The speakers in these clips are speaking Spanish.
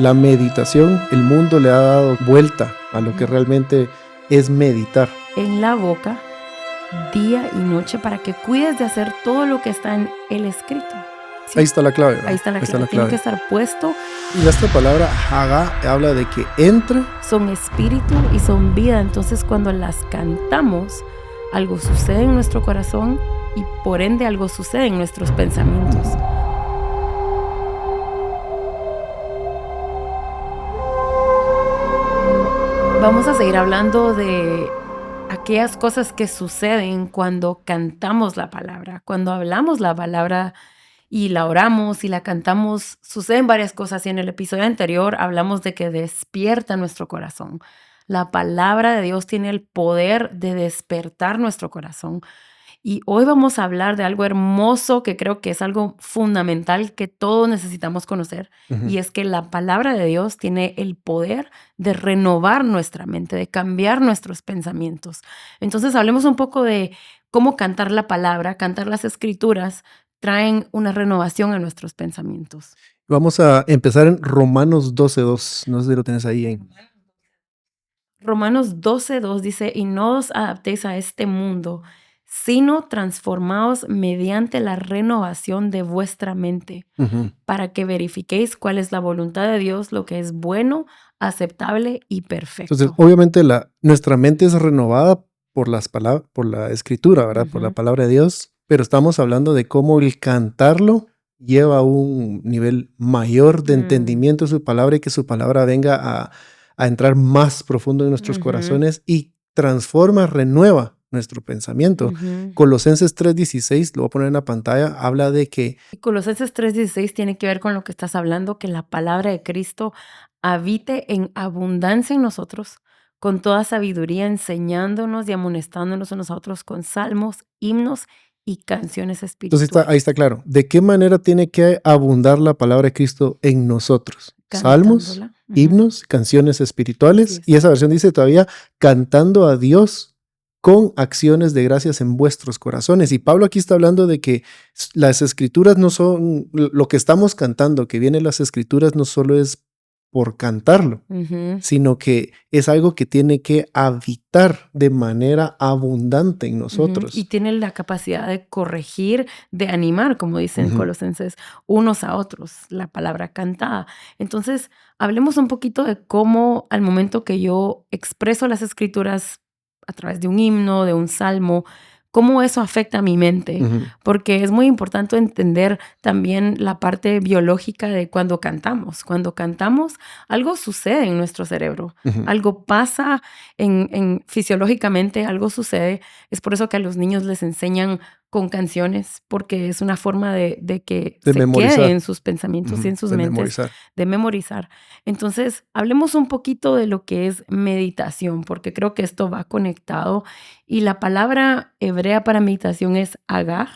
la meditación, el mundo le ha dado vuelta a lo que realmente es meditar. En la boca, día y noche, para que cuides de hacer todo lo que está en el escrito. ¿Sí? Ahí está la clave, ¿verdad? Ahí está la clave. Tiene que estar puesto. Y esta palabra Haga habla de que entra. Son espíritu y son vida. Entonces, cuando las cantamos, algo sucede en nuestro corazón y por ende algo sucede en nuestros pensamientos. Vamos a seguir hablando de aquellas cosas que suceden cuando cantamos la palabra, cuando hablamos la palabra y la oramos y la cantamos. Suceden varias cosas y en el episodio anterior hablamos de que despierta nuestro corazón. La palabra de Dios tiene el poder de despertar nuestro corazón. Y hoy vamos a hablar de algo hermoso que creo que es algo fundamental que todos necesitamos conocer. Y es que la palabra de Dios tiene el poder de renovar nuestra mente, de cambiar nuestros pensamientos. Entonces hablemos un poco de cómo cantar la palabra, cantar las escrituras, traen una renovación a nuestros pensamientos. Vamos a empezar en Romanos 12:2. No sé si lo tienes ahí en... Romanos 12:2 dice, y no os adaptéis a este mundo, sino transformaos mediante la renovación de vuestra mente, para que verifiquéis cuál es la voluntad de Dios, lo que es bueno, aceptable y perfecto. Entonces, obviamente nuestra mente es renovada por las palabras, por la escritura, ¿verdad? Por la palabra de Dios, pero estamos hablando de cómo el cantarlo lleva a un nivel mayor de entendimiento de su palabra y que su palabra venga a entrar más profundo en nuestros corazones y transforma, renueva nuestro pensamiento. Colosenses 3:16, lo voy a poner en la pantalla, habla de que... Colosenses 3:16 tiene que ver con lo que estás hablando, que la palabra de Cristo habite en abundancia en nosotros, con toda sabiduría, enseñándonos y amonestándonos unos a otros con salmos, himnos y canciones espirituales. Entonces ahí está claro. ¿De qué manera tiene que abundar la palabra de Cristo en nosotros? Salmos, himnos, canciones espirituales. Y esa versión dice todavía, cantando a Dios con acciones de gracias en vuestros corazones. Y Pablo aquí está hablando de que las escrituras no son, lo que estamos cantando, que viene en las escrituras no solo es por cantarlo, sino que es algo que tiene que habitar de manera abundante en nosotros. Y tiene la capacidad de corregir, de animar, como dicen Colosenses, unos a otros, la palabra cantada. Entonces, hablemos un poquito de cómo al momento que yo expreso las escrituras a través de un himno, de un salmo, cómo eso afecta a mi mente, porque es muy importante entender también la parte biológica de cuando cantamos. Cuando cantamos, algo sucede en nuestro cerebro, algo pasa fisiológicamente, algo sucede. Es por eso que a los niños les enseñan con canciones, porque es una forma de que se quede en sus pensamientos y en sus mentes, de memorizar. Entonces, hablemos un poquito de lo que es meditación, porque creo que esto va conectado. Y la palabra hebrea para meditación es agag,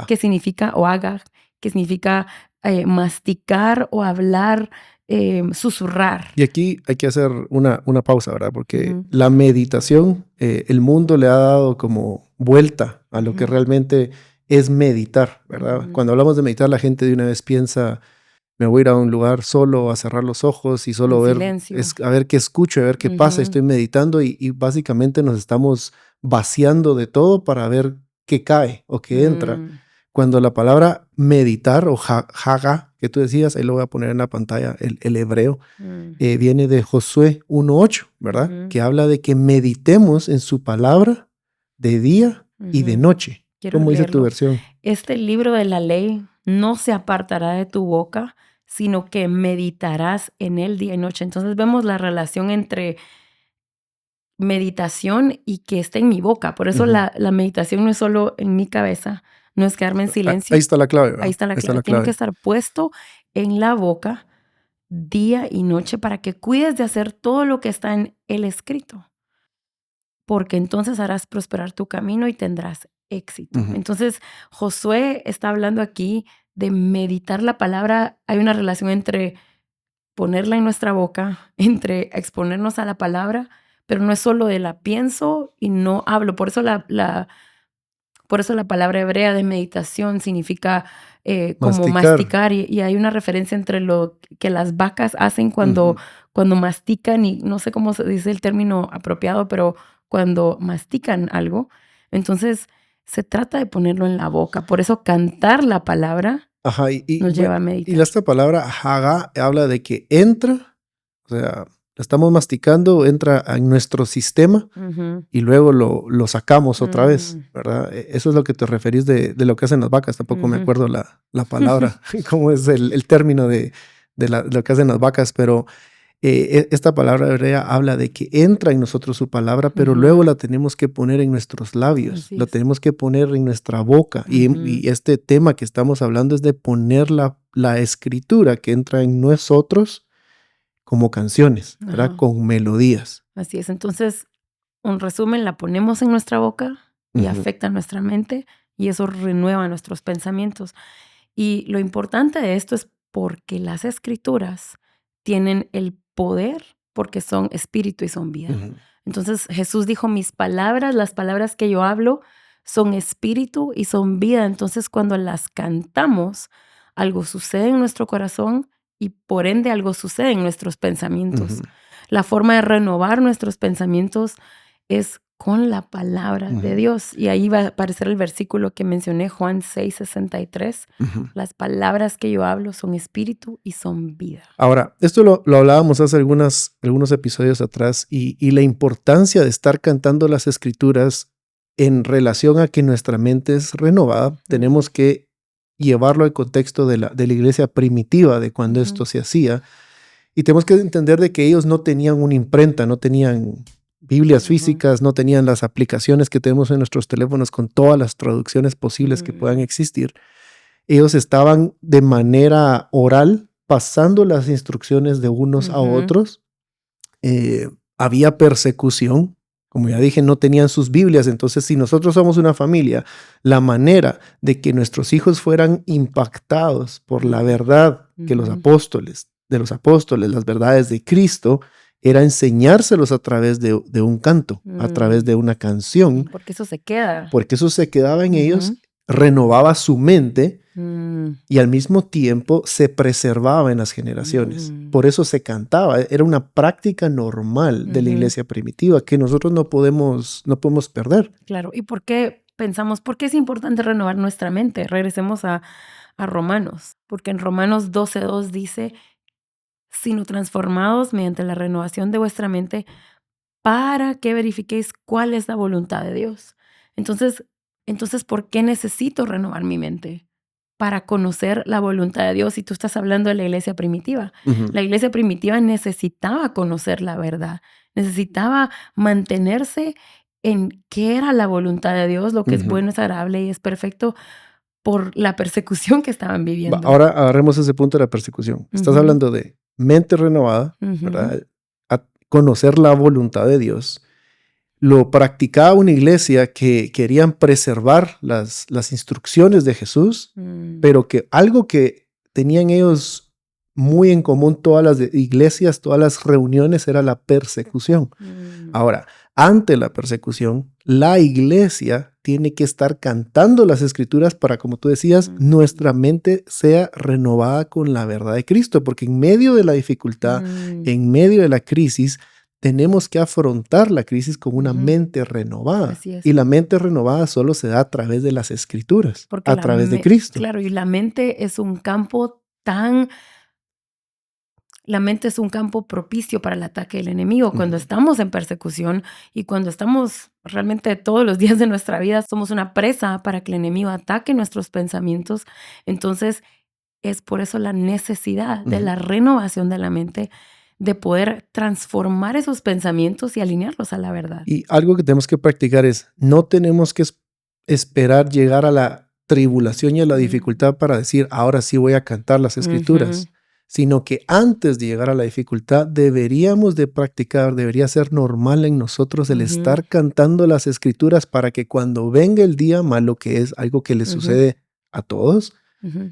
que significa, o agag, que significa masticar o hablar, susurrar. Y aquí hay que hacer una pausa, ¿verdad? Porque la meditación, el mundo le ha dado como vuelta a lo que realmente es meditar, ¿verdad? Cuando hablamos de meditar, la gente de una vez piensa, me voy a ir a un lugar solo, a cerrar los ojos y solo a ver qué escucho, a ver qué pasa, estoy meditando y básicamente nos estamos vaciando de todo para ver qué cae o qué entra. Cuando la palabra meditar o haga, que tú decías, ahí lo voy a poner en la pantalla, el hebreo, viene de Josué 1:8, ¿verdad? Que habla de que meditemos en su palabra de día y de noche. ¿Cómo dice tu versión? Este libro de la ley no se apartará de tu boca, sino que meditarás en él día y noche. Entonces vemos la relación entre meditación y que esté en mi boca. Por eso la meditación no es solo en mi cabeza, no es quedarme en silencio. Ahí está la clave, ¿verdad? Ahí está la clave. Tiene que estar puesto en la boca día y noche para que cuides de hacer todo lo que está en el escrito. Porque entonces harás prosperar tu camino y tendrás éxito. Entonces, Josué está hablando aquí de meditar la palabra. Hay una relación entre ponerla en nuestra boca, entre exponernos a la palabra, pero no es solo de la pienso y no hablo. Por eso Por eso la palabra hebrea de meditación significa como masticar. Y hay una referencia entre lo que las vacas hacen cuando mastican, y no sé cómo se dice el término apropiado, pero cuando mastican algo. Entonces, se trata de ponerlo en la boca. Por eso cantar la palabra nos lleva a meditar. Y esta palabra haga habla de que entra, o sea, la estamos masticando, entra en nuestro sistema y luego lo sacamos otra vez, ¿verdad? Eso es lo que te referís de lo que hacen las vacas. Tampoco me acuerdo la palabra, cómo es el término de lo que hacen las vacas, pero esta palabra hebrea habla de que entra en nosotros su palabra, pero luego la tenemos que poner en nuestros labios, la tenemos que poner en nuestra boca. Y este tema que estamos hablando es de poner la escritura que entra en nosotros como canciones, ¿verdad? Con melodías. Así es. Entonces, un resumen, la ponemos en nuestra boca y afecta nuestra mente, y eso renueva nuestros pensamientos. Y lo importante de esto es porque las escrituras tienen el poder, porque son espíritu y son vida. Entonces Jesús dijo, mis palabras, las palabras que yo hablo, son espíritu y son vida. Entonces cuando las cantamos, algo sucede en nuestro corazón y por ende algo sucede en nuestros pensamientos. La forma de renovar nuestros pensamientos es con la palabra de Dios. Y ahí va a aparecer el versículo que mencioné, Juan 6:63. Las palabras que yo hablo son espíritu y son vida. Ahora, esto lo hablábamos hace algunos episodios atrás, y la importancia de estar cantando las escrituras en relación a que nuestra mente es renovada. Tenemos que llevarlo al contexto de la iglesia primitiva, de cuando esto se hacía. Y tenemos que entender de que ellos no tenían una imprenta, no tenían Biblias físicas, no tenían las aplicaciones que tenemos en nuestros teléfonos con todas las traducciones posibles que puedan existir. Ellos estaban de manera oral pasando las instrucciones de unos a otros. Había persecución. Como ya dije, no tenían sus Biblias. Entonces, si nosotros somos una familia, la manera de que nuestros hijos fueran impactados por la verdad que de los apóstoles, las verdades de Cristo, era enseñárselos a través de un canto, a través de una canción. Porque eso se queda. Porque eso se quedaba en ellos, renovaba su mente y al mismo tiempo se preservaba en las generaciones. Por eso se cantaba. Era una práctica normal de la iglesia primitiva que nosotros no podemos perder. Claro. ¿Y por qué pensamos, por qué es importante renovar nuestra mente? Regresemos a Romanos. Porque en Romanos 12:2 dice, sino transformados mediante la renovación de vuestra mente para que verifiquéis cuál es la voluntad de Dios. Entonces, ¿por qué necesito renovar mi mente? Para conocer la voluntad de Dios. Y tú estás hablando de la iglesia primitiva. La iglesia primitiva necesitaba conocer la verdad, necesitaba mantenerse en qué era la voluntad de Dios, lo que es bueno, es agradable y es perfecto, por la persecución que estaban viviendo. Ahora agarremos ese punto de la persecución. Estás hablando de mente renovada, ¿verdad? A conocer la voluntad de Dios. Lo practicaba una iglesia que querían preservar las instrucciones de Jesús, pero que algo que tenían ellos muy en común, todas las iglesias, todas las reuniones, era la persecución. Ahora, ante la persecución, la iglesia tiene que estar cantando las escrituras para, como tú decías, nuestra mente sea renovada con la verdad de Cristo, porque en medio de la dificultad, en medio de la crisis, tenemos que afrontar la crisis con una mente renovada. Y la mente renovada solo se da a través de las escrituras, porque a través de Cristo. Claro, y la mente es un campo propicio para el ataque del enemigo. Cuando estamos en persecución y cuando estamos realmente todos los días de nuestra vida, somos una presa para que el enemigo ataque nuestros pensamientos. Entonces, es por eso la necesidad de la renovación de la mente, de poder transformar esos pensamientos y alinearlos a la verdad. Y algo que tenemos que practicar es, no tenemos que esperar llegar a la tribulación y a la dificultad para decir, ahora sí voy a cantar las escrituras, sino que antes de llegar a la dificultad deberíamos de practicar, debería ser normal en nosotros el estar cantando las escrituras para que cuando venga el día malo, que es algo que le sucede a todos,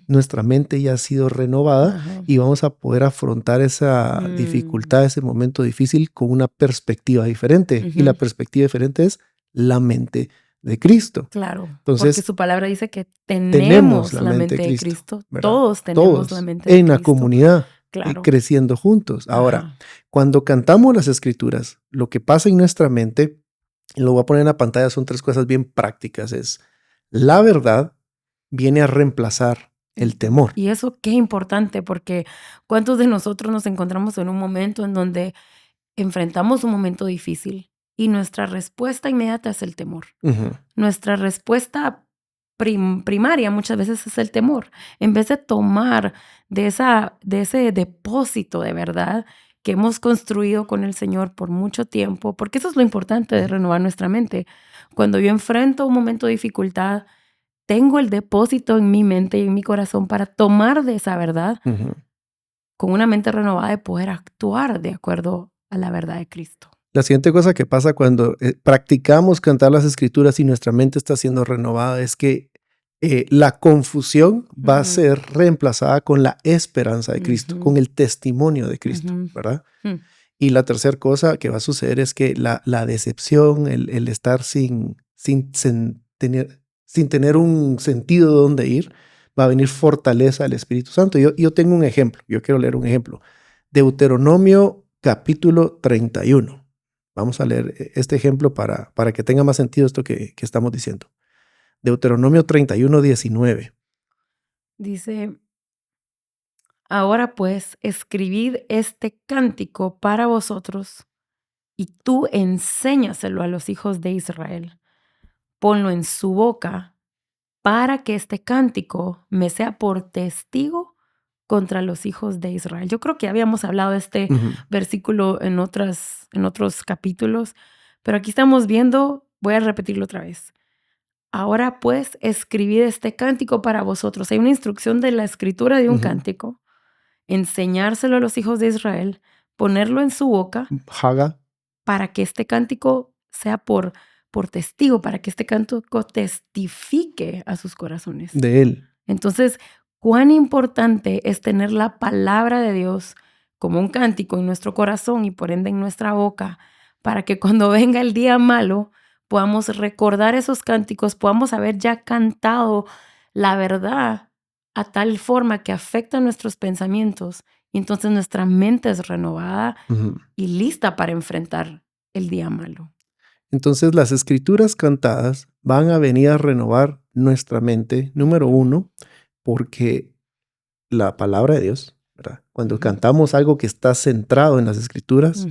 nuestra mente ya ha sido renovada y vamos a poder afrontar esa dificultad, ese momento difícil con una perspectiva diferente. Y la perspectiva diferente es la mente de Cristo. Claro, Entonces, porque su palabra dice que tenemos la mente de Cristo. Todos tenemos la mente de en Cristo. la comunidad, claro. creciendo juntos. Ahora, cuando cantamos las escrituras, lo que pasa en nuestra mente, lo voy a poner en la pantalla, son 3 cosas bien prácticas. Es la verdad viene a reemplazar el temor. Y eso qué importante, porque ¿cuántos de nosotros nos encontramos en un momento en donde enfrentamos un momento difícil y nuestra respuesta inmediata es el temor? Nuestra respuesta primaria muchas veces es el temor. En vez de tomar de ese depósito de verdad que hemos construido con el Señor por mucho tiempo, porque eso es lo importante de renovar nuestra mente. Cuando yo enfrento un momento de dificultad, tengo el depósito en mi mente y en mi corazón para tomar de esa verdad con una mente renovada de poder actuar de acuerdo a la verdad de Cristo. La siguiente cosa que pasa cuando practicamos cantar las escrituras y nuestra mente está siendo renovada es que la confusión va a ser reemplazada con la esperanza de Cristo, con el testimonio de Cristo, ¿verdad? Y la tercera cosa que va a suceder es que la decepción, el estar sin tener un sentido de dónde ir, va a venir fortaleza del Espíritu Santo. Yo tengo un ejemplo, yo quiero leer un ejemplo. Deuteronomio capítulo 31. Vamos a leer este ejemplo para que tenga más sentido esto que estamos diciendo. Deuteronomio 31, 19. Dice, ahora pues, escribid este cántico para vosotros y tú enséñaselo a los hijos de Israel. Ponlo en su boca para que este cántico me sea por testigo contra los hijos de Israel. Yo creo que habíamos hablado de este versículo en otros capítulos, pero aquí estamos viendo, voy a repetirlo otra vez. Ahora pues, escribid este cántico para vosotros. Hay una instrucción de la escritura de un cántico, enseñárselo a los hijos de Israel, ponerlo en su boca, Haga, para que este cántico sea por testigo, para que este cántico testifique a sus corazones. de él. Entonces, cuán importante es tener la palabra de Dios como un cántico en nuestro corazón y por ende en nuestra boca, para que cuando venga el día malo podamos recordar esos cánticos, podamos haber ya cantado la verdad a tal forma que afecta nuestros pensamientos y entonces nuestra mente es renovada y lista para enfrentar el día malo. Entonces las escrituras cantadas van a venir a renovar nuestra mente, número 1, porque la palabra de Dios, ¿verdad? Cuando cantamos algo que está centrado en las escrituras,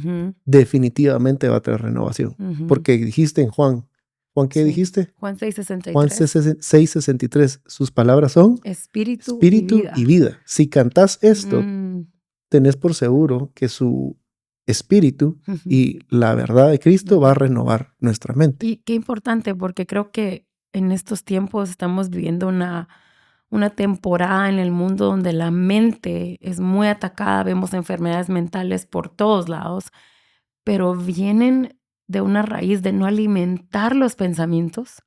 definitivamente va a traer renovación. Porque dijiste en Juan, ¿qué dijiste? Juan 6:63. Juan 6:63, sus palabras son Espíritu y vida. Si cantás esto, tenés por seguro que su espíritu y la verdad de Cristo va a renovar nuestra mente. Y qué importante, porque creo que en estos tiempos estamos viviendo una temporada en el mundo donde la mente es muy atacada, vemos enfermedades mentales por todos lados, pero vienen de una raíz de no alimentar los pensamientos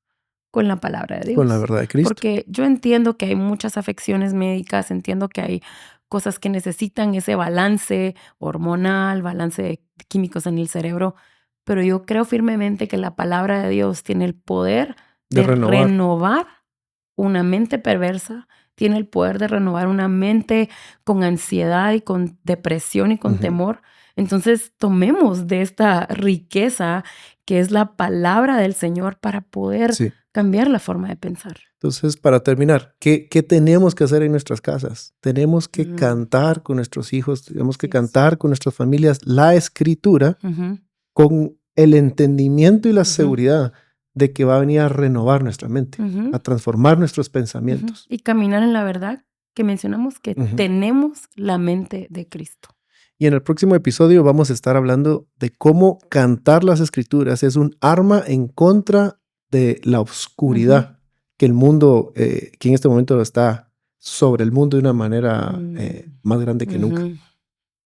con la palabra de Dios. Con la verdad de Cristo. Porque yo entiendo que hay muchas afecciones médicas, entiendo que hay cosas que necesitan ese balance hormonal, balance de químicos en el cerebro, pero yo creo firmemente que la palabra de Dios tiene el poder de renovar una mente perversa, tiene el poder de renovar una mente con ansiedad y con depresión y con temor. Entonces tomemos de esta riqueza que es la palabra del Señor para poder cambiar la forma de pensar. Entonces, para terminar, ¿qué tenemos que hacer en nuestras casas? Tenemos que cantar con nuestros hijos, tenemos que cantar con nuestras familias la escritura con el entendimiento y la seguridad de que va a venir a renovar nuestra mente, a transformar nuestros pensamientos. Y caminar en la verdad que mencionamos que tenemos la mente de Cristo. Y en el próximo episodio vamos a estar hablando de cómo cantar las escrituras es un arma en contra de la oscuridad que el mundo, que en este momento está sobre el mundo de una manera más grande que nunca.